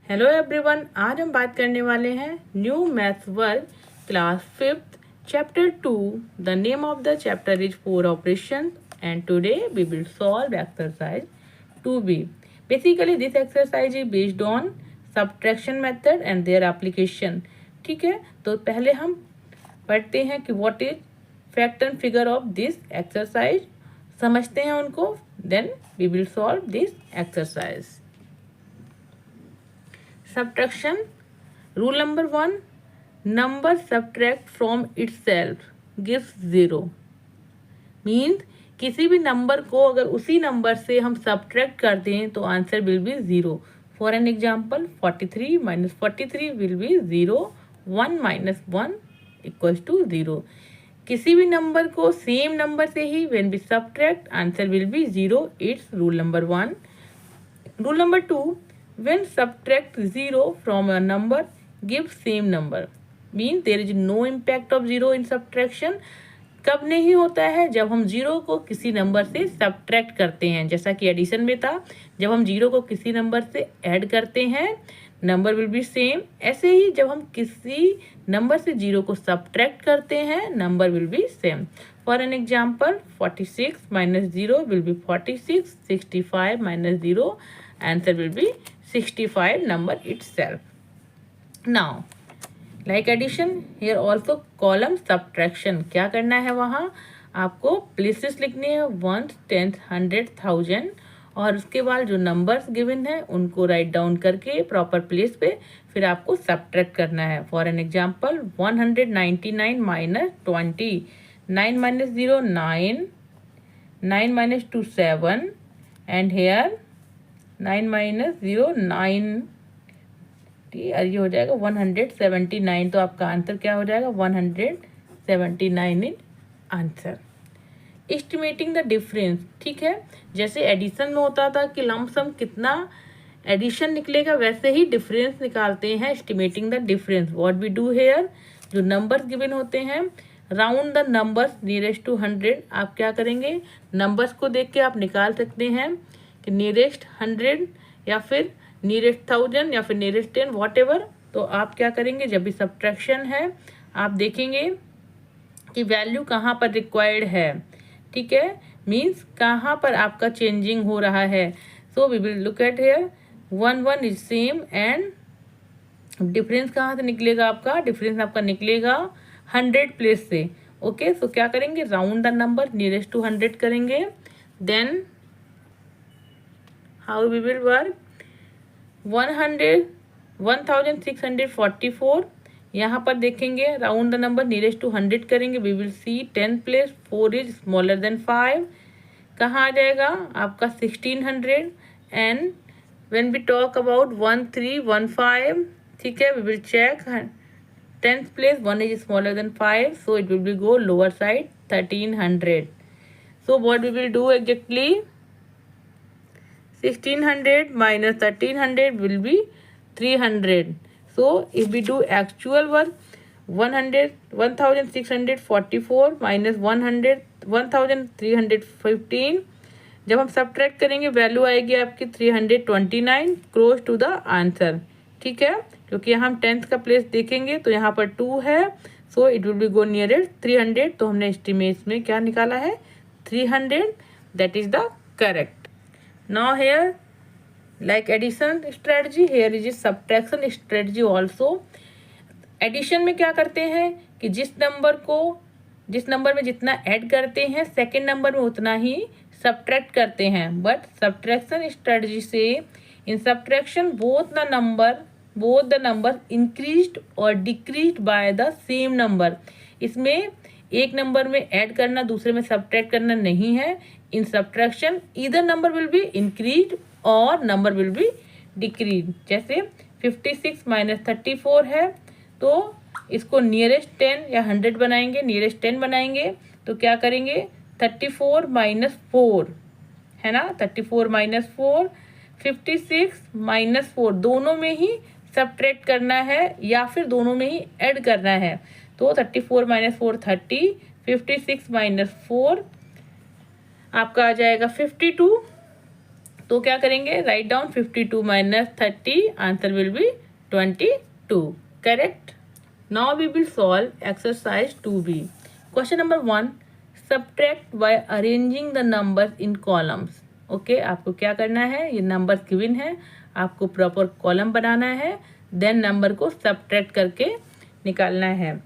Hello everyone, आज हम बात करने वाले हैं new maths work class 5th chapter 2। The name of the chapter is 4 operation and today we will solve exercise 2b। Basically this exercise is based on subtraction method and their application. ठीक है, तो पहले हम पढ़ते हैं कि what is fact and figure of this exercise, समझते हैं उनको, then we will solve this exercise. Subtraction rule number 1, number subtract from itself gives 0। Means किसी भी नंबर को अगर उसी नंबर से हम सब्ट्रैक्ट कर दें तो answer will be 0। For an example 43 minus 43 will be 0, 1 minus 1 equals to 0। किसी भी नंबर को सेम नंबर से ही when we subtract answer will be 0। It's rule number 1। Rule number 2, when subtract 0 from a number give same number, mean there is no impact of 0 in subtraction। कब नहीं होता है? जब हम 0 को किसी नंबर से सब्ट्रैक्ट करते हैं, जैसा कि एडिशन में था, जब हम 0 को किसी नंबर से ऐड करते हैं नंबर विल बी सेम। ऐसे ही जब हम किसी नंबर से 0 को सब्ट्रैक्ट करते हैं number will be same. For an example 46 minus 0 will be 46, 65 minus 0 answer will B 65 number itself. Now, like addition, here also column subtraction। क्या करना है? वहाँ आपको प्लेसेस लिखने हैं 1, 10, 100, 1000 और उसके बाद जो नंबर्स गिवन है उनको राइट डाउन करके प्रॉपर प्लेस पे फिर आपको सब्ट्रैक्ट करना है। For an example 199 minus 20, 9 minus 0 9, 9 minus 2 7 and here 9 minus 0 9, ये हो जाएगा 179। तो आपका आंसर क्या हो जाएगा? 179 in answer. Estimating the difference, ठीक है, जैसे एडिशन में होता था कि लमसम कितना एडिशन निकलेगा, वैसे ही डिफरेंस निकालते हैं estimating the difference. What we do here, जो नंबर्स गिवन होते हैं round the numbers nearest to 100। आप क्या करेंगे? नंबर्स को देख के आप निकाल सकते हैं कि नियरेस्ट 100 या फिर नियरेस्ट 1000 या फिर नियरेस्ट 10 वॉट एवर। तो आप क्या करेंगे? जब भी सब्ट्रैक्शन है आप देखेंगे कि वैल्यू कहाँ पर रिक्वायर्ड है, ठीक है, मीन्स कहाँ पर आपका चेंजिंग हो रहा है। So we will look at here 1 1 is same and difference कहाँ से निकलेगा? आपका डिफरेंस आपका निकलेगा 100 प्लेस से। ओके, सो क्या करेंगे? Round the number nearest to 100 करेंगे। Then how we will work 1644। यहाँ पर देखेंगे round the number nearest to 100 करेंगे, we will see 10 place 4 is smaller than 5। कहाँ आ जाएगा आपका 1600। And when we talk about 1315, ठीक है, we will check 10 place 1 is smaller than 5, so it will be go lower side 1300। So what we will do exactly 1600 minus 1300 will be 300. So if we do actual work 1644 minus 1315, जब हम subtract करेंगे value आएगी आपकी 329 close to the answer. ठीक है, क्योंकि यहाँ हम 10th का प्लेस देखेंगे तो यहाँ पर 2 है, so it will be go nearest 300। तो हमने एस्टिमेट्स में क्या निकाला है? 300। That is the correct. Now here like addition strategy, here is subtraction strategy also। Addition में क्या करते हैं कि जिस नंबर में जितना ऐड करते हैं सेकंड नंबर में उतना ही सब्ट्रैक्ट करते हैं। बट सब्ट्रैक्शन स्ट्रेटजी से in subtraction both the number increased और decreased by the same number. इसमें एक नंबर में ऐड करना दूसरे में सब्ट्रैक्ट करना नहीं है। In subtraction either number will be increase और नंबर विल बी डिक्रीज। जैसे 56 माइनस 34 है तो इसको नियरेस्ट 10 या 100 बनाएंगे, नियरेस्ट 10 बनाएंगे तो क्या करेंगे? 34 माइनस 4 है ना, 34 माइनस 4, 56 माइनस 4 दोनों में ही सब्ट्रैक्ट करना है या फिर दोनों में ही ऐड करना है। तो 34 माइनस 4 30, 56 माइनस 4 आपका आ जाएगा 52, तो क्या करेंगे, write down 52 minus 30, answer will be 22, correct. Now we will solve exercise 2B। Question number 1, subtract by arranging the numbers in columns. Okay, आपको क्या करना है, ये नंबर्स गिवन है, आपको प्रॉपर कॉलम बनाना है, देन नंबर को सब्ट्रैक्ट करके निकालना है।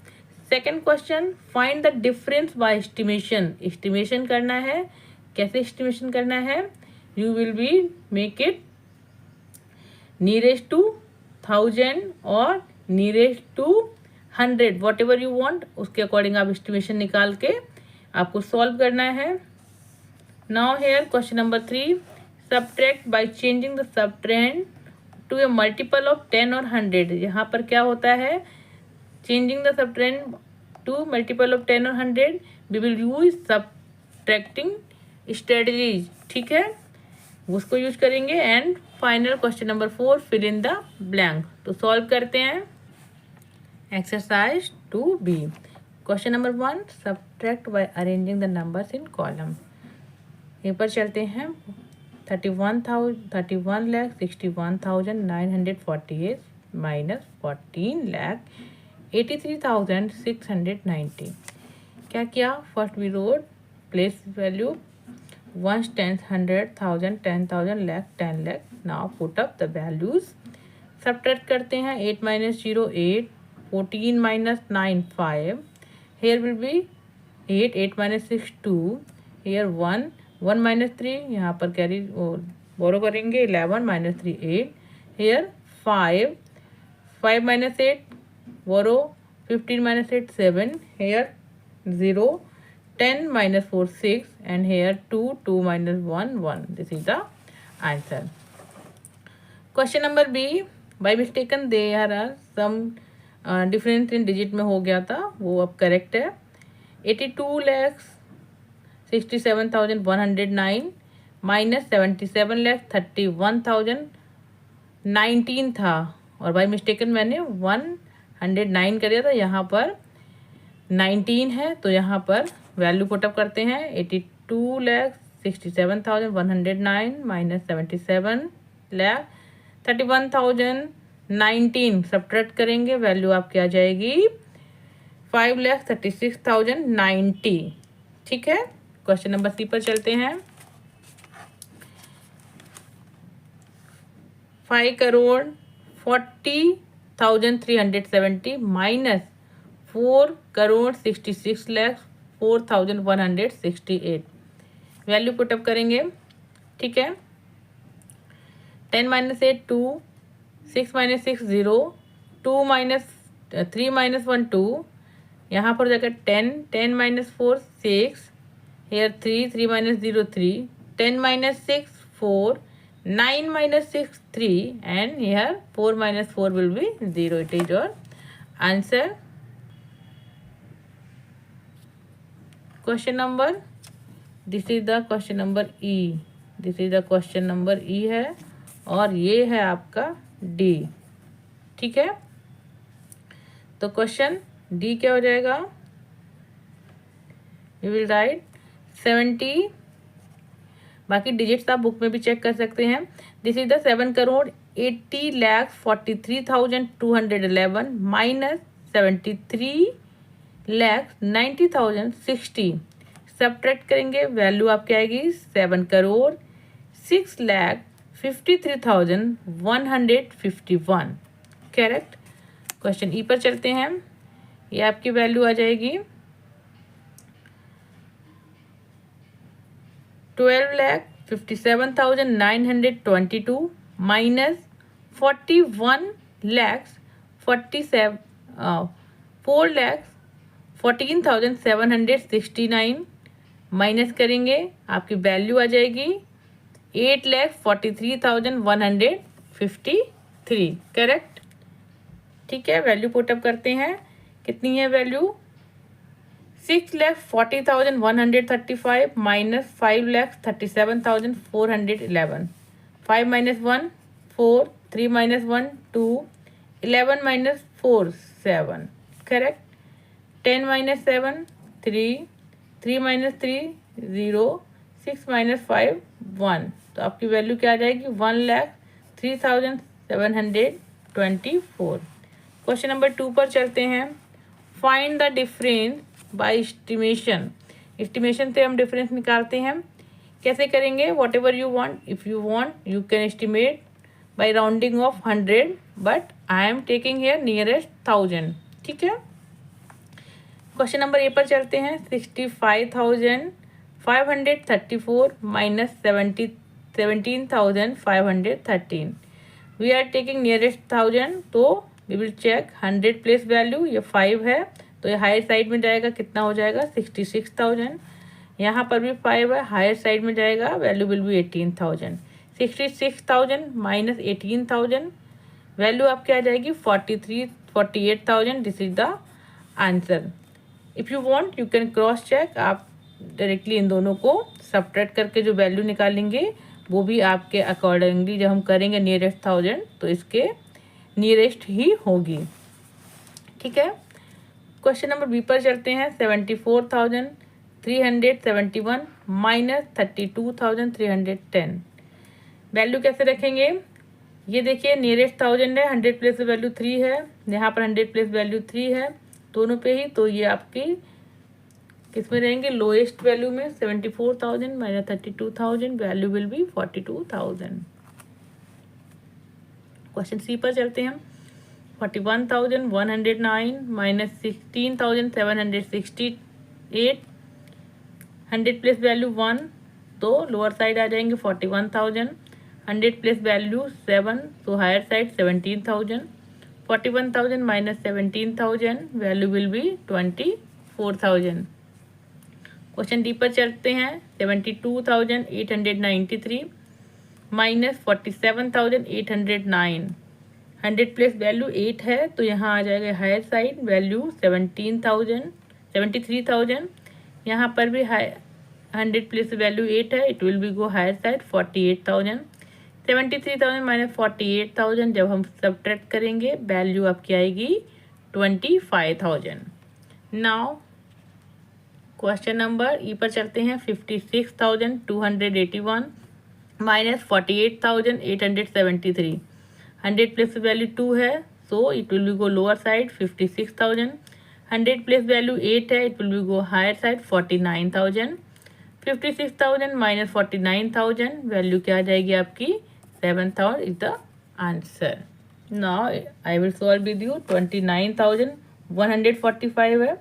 Second question, find the difference by estimation. Estimation करना है, कैसे एस्टिमेशन करना है, you will be make it nearest to 1000 और nearest to 100, whatever you want, उसके अकॉर्डिंग आप एस्टिमेशन निकाल के आपको सॉल्व करना है। Now here question number 3, subtract by changing the subtrahend to a multiple of 10 और 100। यहाँ पर क्या होता है, changing the subtrahend to multiple of 10 और 100, we will use subtracting strategies, ठीक है, उसको यूज करेंगे। And final question number 4, fill in the blank. तो सॉल्व करते हैं exercise 2B। Question number 1, subtract by arranging the numbers in column. यहाँ पर चलते हैं, 31,61,61,948 माइनस 14,83,690। क्या किया, first we wrote place value ones, tens, 100, 1000, 10,000, lakh, 10 lakh। Now put up the values, subtract करते हैं, 8 minus 0 8, 14 minus 9 5, here will be 8, 8 minus 6 2, here 1, 1 minus 3, यहाँ पर कैरी बोरो करेंगे, 11 minus 3 8, here 5, 5 minus 8 borrow, 15 minus 8 7, here 0, 10 minus 4 6, and here 2 2 minus 1 1. This is the answer. Question number B, by mistaken there are some difference in digit में हो गया था, वो अब correct है। 82,67,109 माइनस 77,31,019 था, और बाई मिस्टेकन मैंने 109 कर दिया था, यहाँ पर 19 है, तो यहाँ पर वैल्यू पुटअप करते हैं, 82,67,109 माइनस 77,31,019 सब्ट्रैक्ट करेंगे, वैल्यू आपकी आ जाएगी 5,36,090, ठीक है। क्वेश्चन नंबर C पर चलते हैं, 5,40,370 माइनस 4,66,04,168 वैल्यू पुटअप करेंगे, ठीक है। 10 माइनस 8 2, 6 माइनस 6 0, 2 माइनस 3 माइनस 1 2, यहाँ पर जाकर 10, 10 minus 4 6, hair 3, 3 minus 0 3, 10 minus 6 4, 9 minus 6 3, and here 4 minus 4 will be 0. It is your answer. Question number, this is the question number E. This is the question number E है, और ये है आपका D, ठीक है। तो क्वेश्चन D क्या हो जाएगा, यू विल राइट 70, बाकी डिजिट्स आप बुक में भी चेक कर सकते हैं। This is the 7,80,43,211 minus 73,90,060 subtract करेंगे, वैल्यू आपकी आएगी 7,06,53,151, करेक्ट। क्वेश्चन ई पर चलते हैं, ये आपकी वैल्यू आ जाएगी 12,57,922 माइनस 4,14,769 माइनस करेंगे, आपकी वैल्यू आ जाएगी 8,43,153, करेक्ट, ठीक है। वैल्यू पुटअप करते हैं, कितनी है value, 6,40,135 minus 5,37,411, 5 minus 1 4, 3 minus 1 2, 11 minus 4 7, correct. 10 minus 7 3, 3 minus 3 0, 6 minus 5 1, तो आपकी वैल्यू क्या आ जाएगी 1,03,724। क्वेश्चन नंबर 2 पर चलते हैं। Find the difference by estimation. Estimation से हम डिफरेंस निकालते हैं। कैसे करेंगे? Whatever you want, if you want you can estimate by rounding off 100, but I am taking here nearest 1000। ठीक है। क्वेश्चन नंबर ए पर चलते हैं। 65,534 minus 17,513। We are taking nearest 1000, तो we will check 100 place value, ये 5 है तो ये हायर साइड में जाएगा, कितना हो जाएगा 66,000। यहाँ पर भी 5 है, हायर साइड में जाएगा, value will be 18,000। 66,000 minus 18,000, value आपकी आ जाएगी 48,000। This is the answer. If you want you can cross check. आप डायरेक्टली इन दोनों को सब्ट्रैक्ट करके जो वैल्यू निकालेंगे वो भी आपके अकॉर्डिंगली जब हम करेंगे नियरेस्ट 1000 तो इसके नियरेस्ट ही होगी। ठीक है। क्वेश्चन नंबर बी पर चलते हैं। 74,371 माइनस 32,310, वैल्यू कैसे रखेंगे? ये देखिए नियरेस्ट 1000 है, 100 प्लेस वैल्यू 3 है, यहाँ पर 100 प्लेस वैल्यू 3 है दोनों पे ही, तो ये आपकी किस में रहेंगे? लोएस्ट वैल्यू में। 74,000 minus 32,000, value will be 42,000। Question C पर चलते हैं। 41,109 माइनस 16,768, 100 प्लेस वैल्यू 1, तो लोअर साइड आ जाएंगे 41,000। 100 प्लेस वैल्यू 7, तो higher side 17,000। 41,000 minus 17,000, value will be 24,000। Question D पर चलते हैं। 72,893 माइनस 47,809, 100 प्लेस वैल्यू 8 है तो यहाँ आ जाएगा हायर साइड, वैल्यू 73,000। यहाँ पर भी 100 प्लेस वैल्यू 8 है, it will be go higher side 48,000। 73,000 minus 48,000 जब हम सब्ट्रैक्ट करेंगे वैल्यू आपकी आएगी 25,000। नाउ क्वेश्चन नंबर ई पर चलते हैं। 56,281 माइनस 48,873, 100 प्लेस वैल्यू 2 है so it will be go lower side 56,000। 100 place value 8 है, it will be go higher side 49,000। 56,000 minus 49,000, value क्या आ जाएगी आपकी 7,000 is the answer. Now I will solve with you. 29,145 है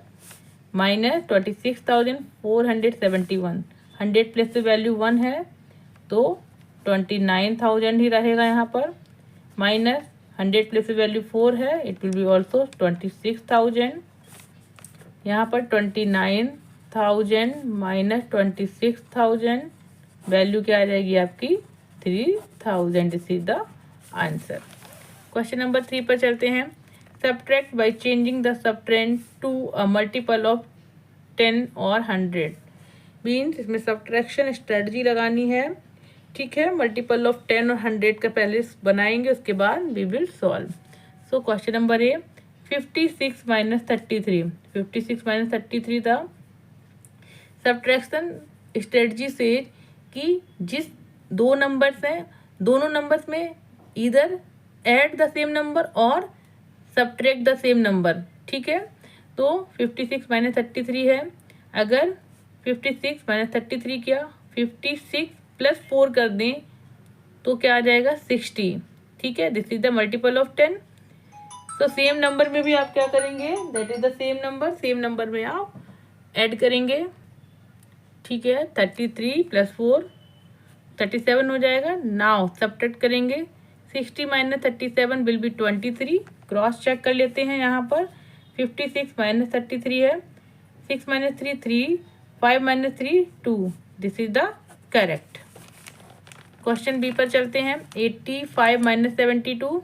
माइनस 26,471, 100 प्लेस वैल्यू 1 है तो 29,000 ही रहेगा यहाँ पर, माइनस 100 प्लेस वैल्यू 4 है, इट विल बी ऑल्सो 26,000। यहाँ पर 29,000 माइनस 26,000, वैल्यू क्या आ जाएगी आपकी 3,000। This is the answer. Question number 3 पर चलते हैं। Subtract by changing the subtrahend to a multiple of 10 और 100। मीन्स इसमें सब्ट्रैक्शन स्ट्रेटजी लगानी है। ठीक है। मल्टीपल ऑफ 10 और 100 का पहले बनाएंगे, उसके बाद we will solve. So question number A. 56 minus 33, 56 minus 33 था। सब्ट्रैक्शन स्ट्रेटजी से कि जिस दो नंबर्स हैं दोनों नंबर्स में इधर ऐड द सेम नंबर और सब्ट्रैक्ट द सेम नंबर। ठीक है। तो 56 माइनस 33 है, अगर 56 माइनस 33 किया 56 प्लस 4 कर दें तो क्या आ जाएगा 60। ठीक है। This is the multiple of 10। तो सेम नंबर में भी आप क्या करेंगे? That is the same number, same number में आप ऐड करेंगे। ठीक है। 33 प्लस 4 37 हो जाएगा। नाउ सब्ट्रैक्ट करेंगे। 60 minus 37 will be 23। Cross check कर लेते हैं। यहाँ पर 56 माइनस 33 है, 6 minus 3 3, 5 minus 3 2। This is the correct. Question B पर चलते हैं। 85 माइनस 72,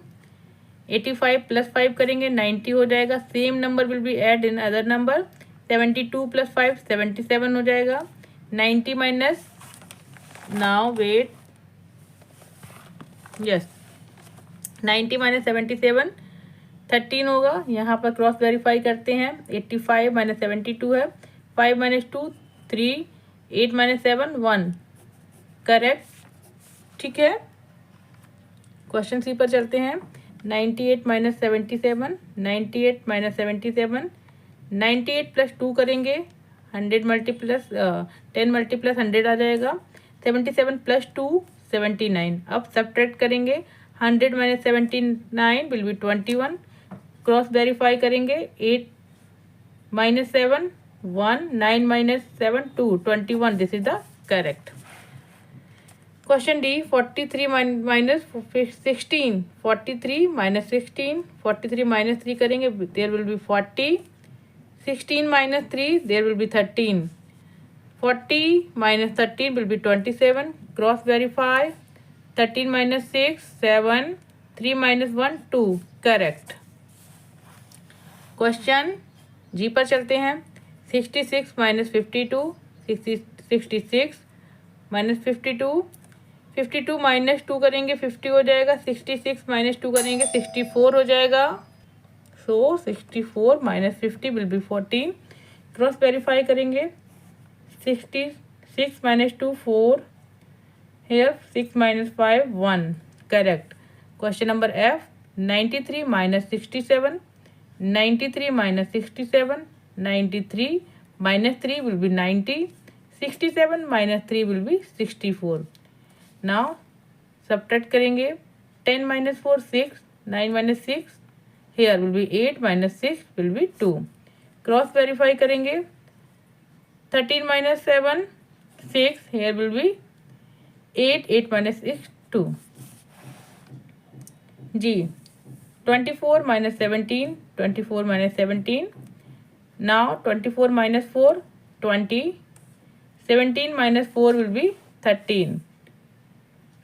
85 प्लस 5 करेंगे 90 हो जाएगा। Same number will be add in other number. 72 plus 5 77 हो जाएगा। 90 minus, now wait, yes 90 minus 77 13 होगा। यहाँ पर क्रॉस वेरीफाई करते हैं। 85 माइनस 72 है, 5 माइनस 2 3, 8 माइनस 7 1। करेक्ट। ठीक है, क्वेश्चन सी पर चलते हैं। 98 माइनस 77, 98 माइनस 77, 98 प्लस 2 करेंगे, 100 मल्टीप्लस 10 मल्टीप्लस 100 आ जाएगा। 77 प्लस 2 79। अब सब्ट्रैक्ट करेंगे, 100 minus 79 will be 21। Cross verify करेंगे, 8 minus 7 1, 9 minus 7 2, 21। This is the correct. Question D, 43 minus 16, 43 minus 16, 43 minus 3 करेंगे, there will be 40। 16 minus 3, there will be 13। 40 minus 13 will be 27। Cross verify, 13 minus 6 7, 3 minus 1 2, correct. Question G पर चलते हैं। 66 minus 52, 66 minus 52, 52 minus 2 करेंगे 50 हो जाएगा। 66 minus 2 करेंगे 64 हो जाएगा। सो 64 minus 50 will be 14। Cross verify करेंगे, 66 minus 2 4, here 6 minus 5 1, correct। Question number F, 93 minus 67, 93 minus 67, 93 minus 3 will be 90, 67 minus 3 will be 64। Now subtract करेंगे, 10 minus 4 6, 9 minus 6, here will be 8 minus 6 will be 2। Cross verify करेंगे, 13 minus 7 6, here will be 8, 8 minus 6 2। जी, 24 minus 17, 24 minus 17। Now 24 minus 4 20, 17 minus 4 will be 13।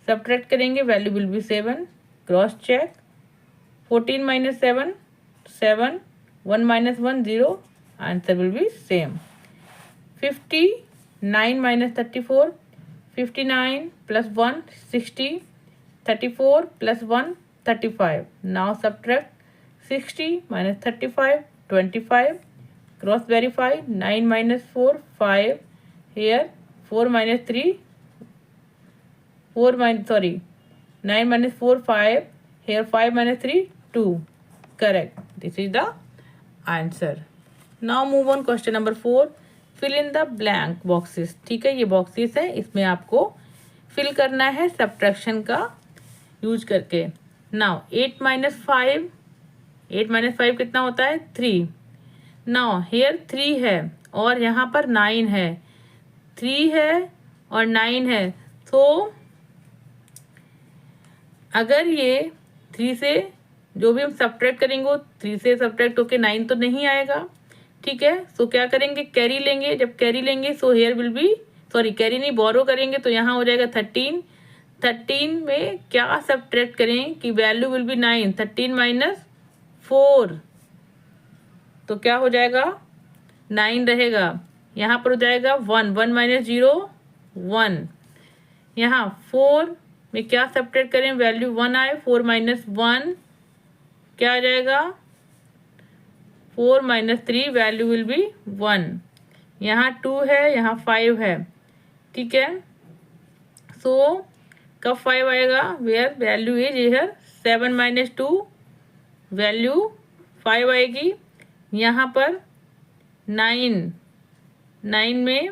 Subtract करेंगे, value will be 7। Cross check, 14 minus 7 7, 1 minus 1 0, answer will be same. 59 minus 34, 59 plus 1 60, 34 plus 1 35। Now subtract, 60 minus 35 25। Cross verify, 9 minus 4 5, here 4 minus 3 9 minus 4 5, here 5 minus 3 2, correct। This is the answer। Now move on question number 4, fill in the blank boxes। ठीक है, ये boxes है, इसमें आपको fill करना है subtraction का use करके। नाउ 8 माइनस 5, 8 माइनस 5 कितना होता है 3। नाउ हेयर 3 है और यहाँ पर 9 है, 3 है और 9 है। तो अगर ये 3 से जो भी हम सब्ट्रैक्ट करेंगे वो 3 से सब्ट्रैक्ट होके 9 तो नहीं आएगा, ठीक है। सो क्या करेंगे, कैरी लेंगे। जब कैरी लेंगे so here will B, sorry carry नहीं, बोरो करेंगे तो यहाँ हो जाएगा 13। 13 में क्या सब्ट्रैक्ट करें कि वैल्यू विल बी 9। 13 माइनस 4 तो क्या हो जाएगा 9 रहेगा। यहाँ पर हो जाएगा 1, 1 माइनस 0 1। यहाँ 4 में क्या सब्ट्रैक्ट करें, वैल्यू 1 आए। 4 माइनस 1 क्या आ जाएगा 4 माइनस 3, वैल्यू विल बी 1। यहाँ 2 है, यहाँ 5 है, ठीक है। सो कब 5 आएगा, where value is here 7 minus 2, value 5 आएगी। यहाँ पर 9 में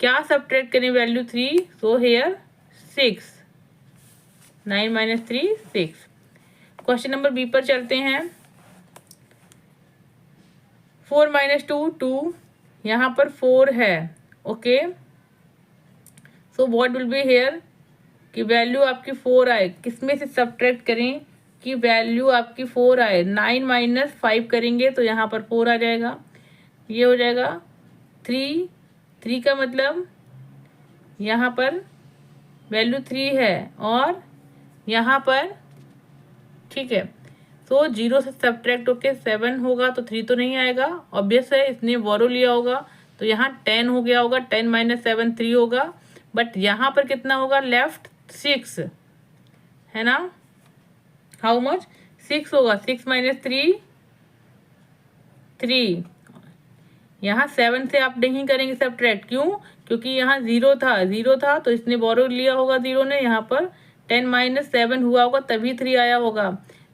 क्या सब्ट्रैक्ट करें, value 3, so here 6। 9 minus 3 6। Question number B पर चलते हैं। 4 माइनस 2 2, यहाँ पर 4 है, okay. So what will be here कि वैल्यू आपकी 4 आए। किसमें से सब्ट्रैक्ट करें कि वैल्यू आपकी 4 आए। 9 माइनस 5 करेंगे तो यहाँ पर 4 आ जाएगा, ये हो जाएगा 3। 3 का मतलब यहाँ पर वैल्यू 3 है और यहाँ पर, ठीक है। तो 0 से सब्ट्रैक्ट होके 7 होगा तो 3 तो नहीं आएगा, ऑब्वियस है, इसने बोरो लिया होगा तो यहाँ 10 हो गया होगा। 10 माइनस 7 3 होगा, बट यहाँ पर कितना होगा लेफ्ट 6 है ना। हाउ मच 6 होगा, 6 माइनस 3 3। यहाँ 7 से आप नहीं करेंगे सब्ट्रैक्ट, क्यों? क्योंकि यहाँ 0 था तो इसने बोरो लिया होगा 0 ने, यहाँ पर 10 - 7 हुआ होगा तभी 3 आया होगा।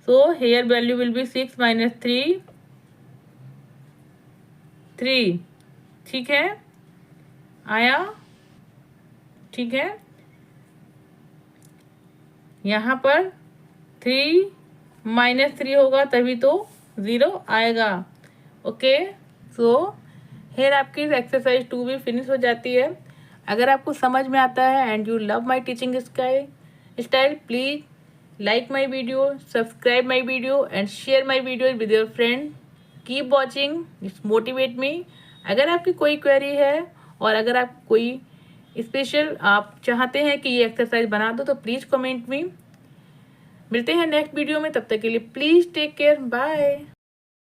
So here value will B 6 - 3 3। ठीक है, आया? ठीक है, यहाँ पर 3 - 3 होगा तभी तो 0 आएगा। ओके, सो हेयर आपकी एक्सरसाइज 2 भी फिनिश हो जाती है। अगर आपको समझ में आता है and you love my teaching style, please like my video, subscribe my video and share my video with your friend. Keep watching, it's motivate me. अगर आपकी कोई क्वेरी है और अगर आप कोई स्पेशल आप चाहते हैं कि ये एक्सरसाइज बना दो तो प्लीज़ कमेंट में। मिलते हैं नेक्स्ट वीडियो में, तब तक के लिए प्लीज़ टेक केयर, बाय।